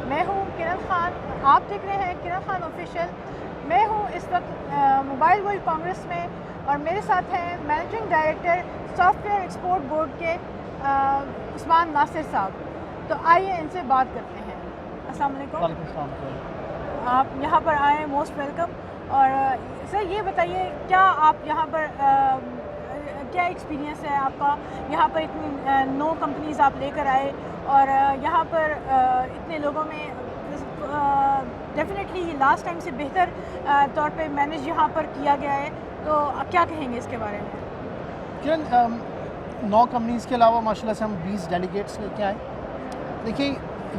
میں ہوں کرن خان، آپ دیکھ رہے ہیں کرن خان آفیشیل۔ میں ہوں اس وقت موبائل ورلڈ کانگریس میں، اور میرے ساتھ ہیں managing director soft where export board کے عثمان ناصر صاحب۔ تو آئیے ان سے بات کرتے ہیں۔ السلام علیکم۔ وعلیکم السلام۔ آپ یہاں پر آئیں، موسٹ ویلکم۔ اور سر یہ بتائیے، کیا آپ یہاں پر کیا ایکسپیرینس ہے آپ کا؟ یہاں پر اتنی 9 کمپنیز آپ لے کر آئے، اور یہاں پر اتنے لوگوں میں ڈیفینیٹلی لاسٹ ٹائم سے بہتر طور پہ مینیج یہاں پر کیا گیا ہے، تو کیا کہیں گے اس کے بارے میں؟ کرن، 9 کمپنیز کے علاوہ ماشاءاللہ سے ہم 20 ڈیلیگیٹس لے کے آئے۔ دیکھیے،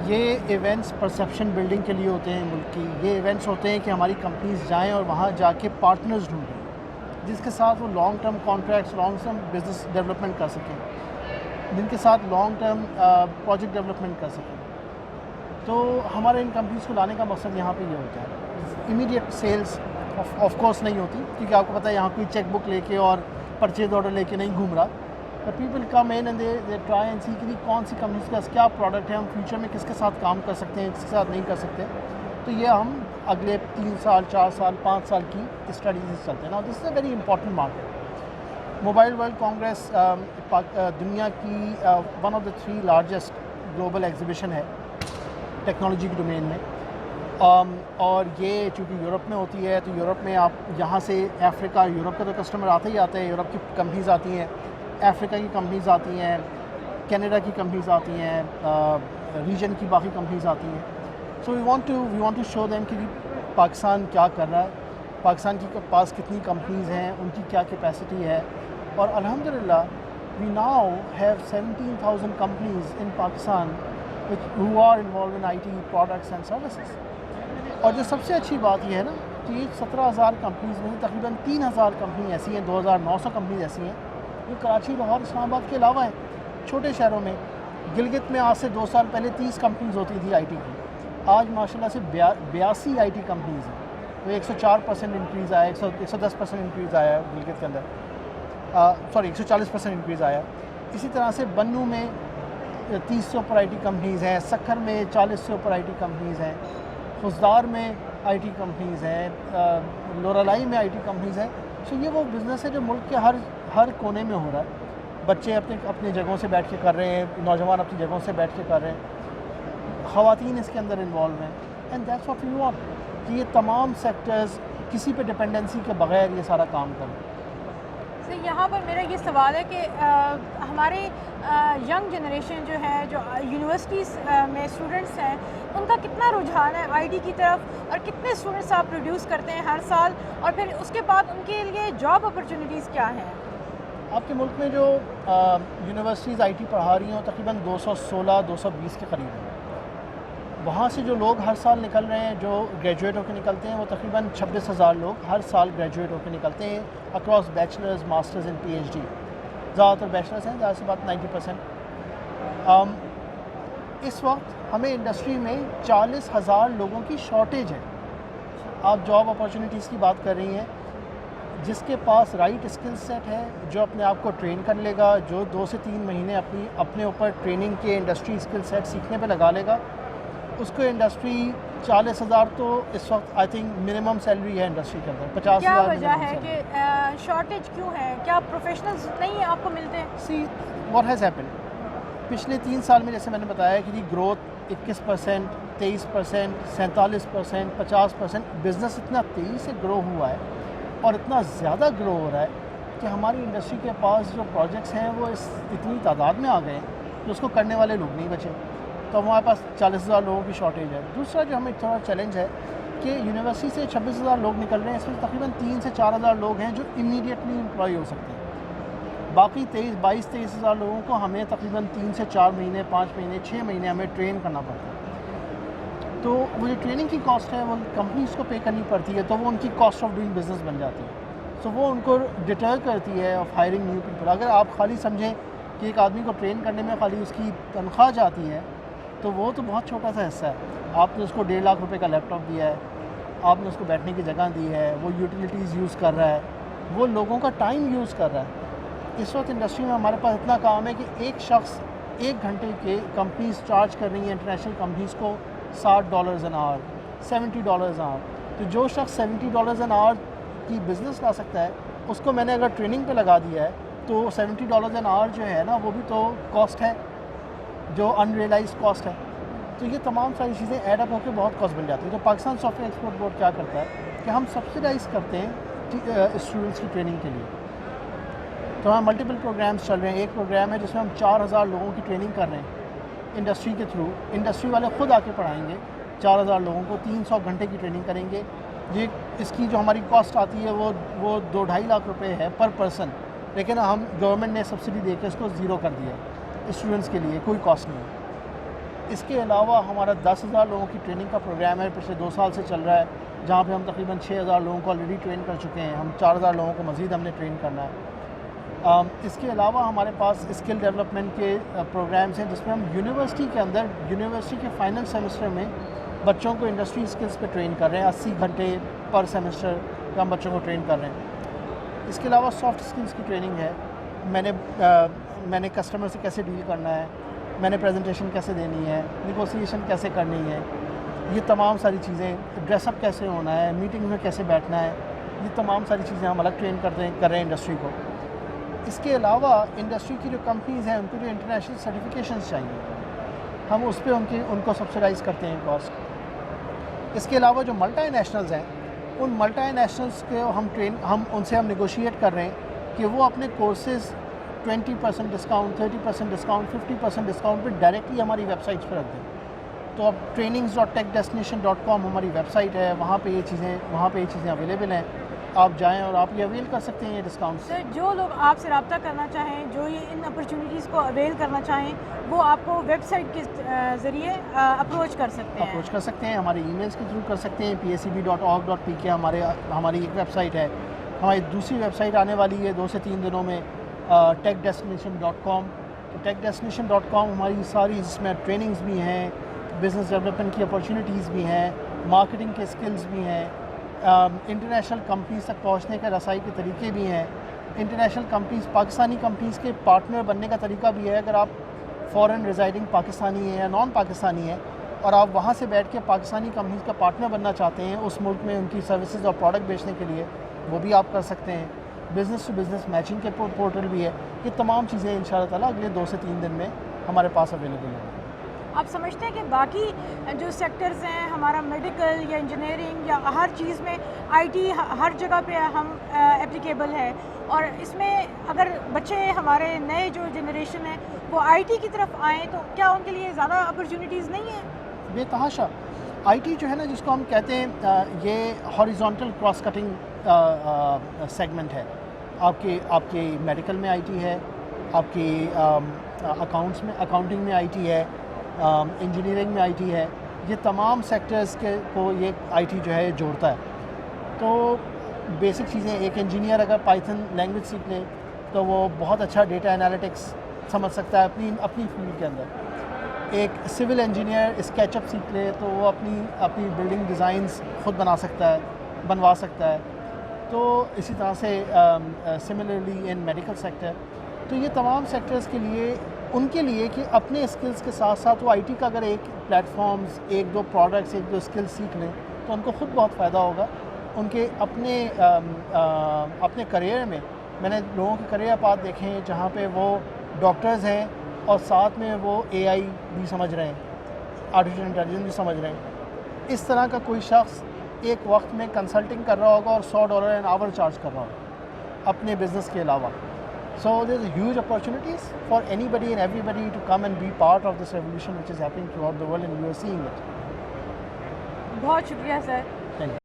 یہ ایونٹس پرسیپشن بلڈنگ کے لیے ہوتے ہیں ملک کی۔ یہ ایونٹس ہوتے ہیں کہ ہماری کمپنیز جائیں اور وہاں جا کے پارٹنرز ڈھونڈیں جس کے ساتھ وہ long term contracts, long term business development کر سکیں، جن کے ساتھ لانگ ٹرم پروجیکٹ ڈیولپمنٹ کر سکیں۔ تو ہمارے ان کمپنیز کو لانے کا مقصد یہاں پہ یہ ہوتا ہے۔ امیڈیٹ سیلز آف کورس نہیں ہوتی، کیونکہ آپ کو پتہ ہے یہاں کوئی چیک بک لے کے اور پرچیز آرڈر لے کے نہیں گھوم رہا۔ But people come in and they try and see کہ کون سی کمپنیز کا کیا پروڈکٹ ہے، ہم فیوچر میں کس کے ساتھ کام کر سکتے ہیں، کس کے ساتھ نہیں کر سکتے۔ تو یہ ہم اگلے 3 سال، 4 سال، 5 سال کی اسٹریٹجیز چلتے ہیں نا۔ This is a very important market. Mobile world congress دنیا کی one of the 3 largest global exhibition ہے ٹیکنالوجی کے ڈومین میں، اور یہ چونکہ یورپ میں ہوتی ہے، تو یورپ میں آپ یہاں سے افریقہ، یورپ کا تو کسٹمر آتے ہی آتے ہیں، یورپ کی کمپنیز آتی ہیں، افریقہ کی کمپنیز آتی ہیں، کینیڈا کی کمپنیز آتی ہیں، ریجن کی باقی کمپنیز آتی ہیں۔ So we want to show them کہ پاکستان کیا کر رہا ہے، پاکستان کے پاس کتنی کمپنیز ہیں، ان کی کیا کیپیسٹی ہے۔ اور الحمدللہ we now have 17,000 companies in Pakistan who are involved in IT products and services۔ اور جو سب سے اچھی بات یہ ہے نا کہ 17,000 کمپنیز میں تقریباً 3,000 کمپنی ایسی ہیں، 2,900 کمپنیز ایسی ہیں جو کراچی، لاہور، اسلام آباد کے علاوہ ہیں، چھوٹے شہروں میں۔ گلگت میں آج سے 2 سال پہلے 30 کمپنیز ہوتی تھی آئی ٹی کی، آج ماشاءاللہ سے 82 آئی ٹی کمپنیز ہیں۔ تو 104% انکریز آیا، 110% انکریز آیا ہے گلگت کے اندر، 140% انکریز آیا۔ اسی طرح سے بنو میں 30 سے اوپر آئی ٹی کمپنیز ہیں، سکھر میں 40 سے اوپر آئی ٹی کمپنیز ہیں، خزدار میں آئی ٹی کمپنیز ہیں، لورالائی میں آئی ٹی کمپنیز ہیں۔ سو یہ وہ بزنس ہے جو ملک کے ہر کونے میں ہو رہا ہے۔ بچے اپنی جگہوں سے بیٹھ کے کر رہے ہیں، نوجوان اپنی جگہوں سے بیٹھ کے کر رہے ہیں، خواتین اس کے اندر انوالو ہیں، and that's what we want کہ یہ تمام سیکٹرز کسی پہ ڈپینڈنسی کے بغیر یہ سارا کام کریں۔ سر، یہاں پر میرا یہ سوال ہے کہ ہمارے ینگ جنریشن جو ہے، جو یونیورسٹیز میں اسٹوڈنٹس ہیں، ان کا کتنا رجحان ہے آئی ٹی کی طرف، اور کتنے اسٹوڈنٹس آپ پروڈیوس کرتے ہیں ہر سال، اور پھر اس کے بعد ان کے لیے جاب اپرچونیٹیز کیا ہیں؟ آپ کے ملک میں جو یونیورسٹیز آئی ٹی پڑھا رہی ہیں وہ تقریباً 216 220 کے قریب ہیں۔ وہاں سے جو لوگ ہر سال نکل رہے ہیں، جو گریجویٹ ہو کے نکلتے ہیں، وہ تقریباً 26,000 لوگ ہر سال گریجویٹ ہو کے نکلتے ہیں، across bachelors, masters and P H D. زیادہ تر بیچلرز ہیں، ظاہر سی بات 90%۔ اس وقت ہمیں انڈسٹری میں 40,000 لوگوں کی شارٹیج ہے۔ آپ جاب اپارچونیٹیز کی بات کر رہی ہیں، جس کے پاس رائٹ اسکل سیٹ ہے، جو اپنے آپ کو ٹرین کر لے گا، جو 2 سے 3 مہینے اپنے اوپر ٹریننگ کے انڈسٹری اسکل سیٹ سیکھنے پہ لگا لے گا، اس کو انڈسٹری 40,000 تو اس وقت آئی تھنک منیمم سیلری ہے انڈسٹری کے اندر، 50,000۔ کیا وجہ ہے کہ شارٹیج کیوں ہے؟ کیا پروفیشنلز نہیں آپ کو ملتے ہیں؟ سی واٹ ہیز ہیپن، پچھلے 3 سال میں جیسے میں نے بتایا کہ گروتھ 21%، 23%، 47%، 50%، بزنس اتنا تیزی سے گرو ہوا ہے اور اتنا زیادہ گرو ہو رہا ہے کہ ہماری انڈسٹری کے پاس جو پروجیکٹس ہیں وہ اتنی تعداد میں آ گئے ہیں کہ اس کو کرنے والے لوگ نہیں بچے، تو ہمارے پاس 40,000 لوگوں کی شارٹیج ہے۔ دوسرا جو ہمیں تھوڑا چیلنج ہے کہ یونیورسٹی سے 26,000 لوگ نکل رہے ہیں، اس میں تقریباً 3 سے 4,000 لوگ ہیں جو امیڈیٹلی امپلائی ہو سکتے ہیں، باقی 23,000 لوگوں کو ہمیں تقریباً 3 سے 4 مہینے، 5 مہینے، 6 مہینے ہمیں ٹرین کرنا پڑتا ہے۔ تو وہ جو ٹریننگ کی کاسٹ ہے وہ کمپنیز کو پے کرنی پڑتی ہے، تو وہ ان کی کاسٹ آف ڈوئنگ بزنس بن جاتی ہے، سو وہ ان کو ڈیٹر کرتی ہے آف ہائرنگ نیو پیپل۔ اگر آپ خالی سمجھیں کہ ایک آدمی کو ٹرین کرنے میں خالی اس کی تنخواہ جاتی ہے تو وہ تو بہت چھوٹا سا حصہ ہے. آپ نے اس کو 1.5 لاکھ روپے کا لیپ ٹاپ دیا ہے, آپ نے اس کو بیٹھنے کی جگہ دی ہے, وہ یوٹیلیٹیز یوز کر رہا ہے, وہ لوگوں کا ٹائم یوز کر رہا ہے. اس وقت انڈسٹری میں ہمارے پاس اتنا کام ہے کہ ایک شخص 1 گھنٹے کے کمپنیز چارج کر رہی ہیں انٹرنیشنل کمپنیز کو $60 an hour, $70 an hour. تو جو شخص $70 an hour کی بزنس لا سکتا ہے اس کو میں نے اگر ٹریننگ پہ لگا دیا ہے تو $70 an hour جو ہے نا وہ بھی تو کاسٹ ہے, جو انریلائزڈ کاسٹ ہے. تو یہ تمام ساری چیزیں ایڈ اپ ہو کے بہت کاسٹ بن جاتی ہے. تو Pakistan soft where export board کیا کرتا ہے کہ ہم سبسیڈائز کرتے ہیں اسٹوڈنٹس کی ٹریننگ کے لیے. تو ہمیں ملٹیپل پروگرامس چل رہے ہیں. ایک پروگرام ہے جس میں ہم 4000 لوگوں کی ٹریننگ کر رہے ہیں انڈسٹری کے تھرو. انڈسٹری والے خود آ کے پڑھائیں گے 4000 لوگوں کو, 300 گھنٹے کی ٹریننگ کریں گے. یہ اس کی جو ہماری کاسٹ آتی ہے وہ 2-2.5 لاکھ روپے ہے پر پرسن, لیکن ہم گورنمنٹ نے سبسڈی دے کے اس کو 0 کر دیا ہے اسٹوڈنٹس کے لیے, کوئی کاسٹ نہیں ہے. اس کے علاوہ ہمارا 10,000 لوگوں کی ٹریننگ کا پروگرام ہے, پچھلے 2 سال سے چل رہا ہے, جہاں پہ ہم تقریباً 6,000 لوگوں کو آلریڈی ٹرین کر چکے ہیں. ہم 4,000 لوگوں کو مزید ہم نے ٹرین کرنا ہے. اس کے علاوہ ہمارے پاس اسکل ڈیولپمنٹ کے پروگرامس ہیں جس میں ہم یونیورسٹی کے اندر, یونیورسٹی کے فائنل سیمسٹر میں بچوں کو انڈسٹری اسکلس پہ ٹرین کر رہے ہیں. 80 گھنٹے پر سیمسٹر کا ہم بچوں کو ٹرین کر رہے ہیں. اس کے علاوہ سافٹ اسکلس کی ٹریننگ ہے. میں نے کسٹمر سے کیسے ڈیل کرنا ہے, میں نے پریزنٹیشن کیسے دینی ہے, نیگوسیشن کیسے کرنی ہے, یہ تمام ساری چیزیں, ڈریس اپ کیسے ہونا ہے, میٹنگ میں کیسے بیٹھنا ہے, یہ تمام ساری چیزیں ہم الگ ٹرین کر رہے ہیں انڈسٹری کو. اس کے علاوہ انڈسٹری کی جو کمپنیز ہیں ان کو جو انٹرنیشنل سرٹیفکیشنز چاہیے, ہم اس پہ ان کو سبسڈائز کرتے ہیں کاسٹ. اس کے علاوہ جو ملٹی نیشنلز ہیں ان ملٹی نیشنلز کے ہم ان سے ہم نیگوشیٹ کر رہے ہیں کہ وہ اپنے کورسز 20% ڈسکاؤنٹ, 30% ڈسکاؤنٹ, 50% ڈسکاؤنٹ پہ ڈائریکٹلی ہماری ویب سائٹس پہ رکھ دیں. تو اب trainings.techdestination.com ہماری ویب سائٹ ہے, وہاں پہ یہ چیزیں اویلیبل ہیں. آپ جائیں اور آپ یہ اویل کر سکتے ہیں یہ ڈسکاؤنٹس. سر جو لوگ آپ سے رابطہ کرنا چاہیں, جو یہ ان اپرچونیٹیز کو اویل کرنا چاہیں, وہ آپ کو ویب سائٹ کے ذریعے اپروچ کر سکتے ہیں. ہمارے ای میلس کے تھرو کر سکتے ہیں. pacb.org.pk ہماری ایک ویب سائٹ ہے. ہماری دوسری ویب سائٹ آنے والی ہے 2 سے 3 دنوں میں, techdestination.com. تو techdestination.com ہماری ساری, جس میں ٹریننگز بھی ہیں, بزنس ڈیولپمنٹ کی اپرچونیٹیز بھی ہیں, مارکیٹنگ کے اسکلز بھی ہیں, انٹرنیشنل کمپنیز تک پہنچنے کے رسائی کے طریقے بھی ہیں, انٹرنیشنل کمپنیز, پاکستانی کمپنیز کے پارٹنر بننے کا طریقہ بھی ہے. اگر آپ فورن ریزائڈنگ پاکستانی ہیں یا نان پاکستانی ہیں اور آپ وہاں سے بیٹھ کے پاکستانی کمپنیز کا پارٹنر بننا چاہتے ہیں اس ملک میں ان کی سروسز اور پروڈکٹ بیچنے کے لیے, وہ بھی آپ کر سکتے ہیں. بزنس ٹو بزنس میچنگ کے پورٹل بھی ہے. یہ تمام چیزیں ان شاء اللہ تعالیٰ اگلے 2 سے 3 دن میں ہمارے پاس اویلیبل ہیں. آپ سمجھتے ہیں کہ باقی جو سیکٹرز ہیں, ہمارا میڈیکل یا انجینئرنگ یا ہر چیز میں آئی ٹی ہر جگہ پہ ہم اپلیکیبل ہے, اور اس میں اگر بچے ہمارے نئے جو جنریشن ہے وہ آئی ٹی کی طرف آئیں تو کیا ان کے لیے زیادہ اپرچونیٹیز نہیں ہیں؟ بے تحاشا. آئی ٹی جو ہے نا, جس کو ہم کہتے ہیں, یہ ہاریزونٹل کراس کٹنگ سیگمنٹ ہے. آپ کے میڈیکل میں آئی ٹی ہے, آپ کی اکاؤنٹنگ میں آئی ٹی ہے, انجینئرنگ میں آئی ٹی ہے. یہ تمام سیکٹرز کو یہ آئی ٹی جو ہے جوڑتا ہے. تو بیسک چیزیں, ایک انجینئر اگر پائتھن لینگویج سیکھ لے تو وہ بہت اچھا ڈیٹا انالیٹکس سمجھ سکتا ہے اپنی فیلڈ کے اندر. ایک سول انجینئر اسکیچ اپ سیکھ لے تو وہ اپنی بلڈنگ ڈیزائنز خود بنوا سکتا ہے. تو اسی طرح سے سملرلی ان میڈیکل سیکٹر. تو یہ تمام سیکٹرز ان کے لیے کہ اپنے اسکلز کے ساتھ ساتھ وہ آئی ٹی کا اگر ایک پلیٹ فارمز, 1-2 پروڈکٹس, 1-2 اسکلز سیکھ لیں تو ان کو خود بہت فائدہ ہوگا. ان کے اپنے کریئر میں نے لوگوں کے کریئر پاتھ دیکھے ہیں جہاں پہ وہ ڈاکٹرز ہیں اور ساتھ میں وہ اے آئی بھی سمجھ رہے ہیں, آرٹیفیشیل انٹیلیجنس بھی سمجھ رہے ہیں. اس طرح کا کوئی شخص ایک وقت میں کنسلٹنگ کر رہا ہوگا اور $100 an hour چارج کر رہا ہوگا اپنے بزنس کے علاوہ. So there's a huge opportunities for anybody and everybody to come and be part of this revolution which is happening throughout the world and you are seeing it. بہت شکریہ سر. Thank you.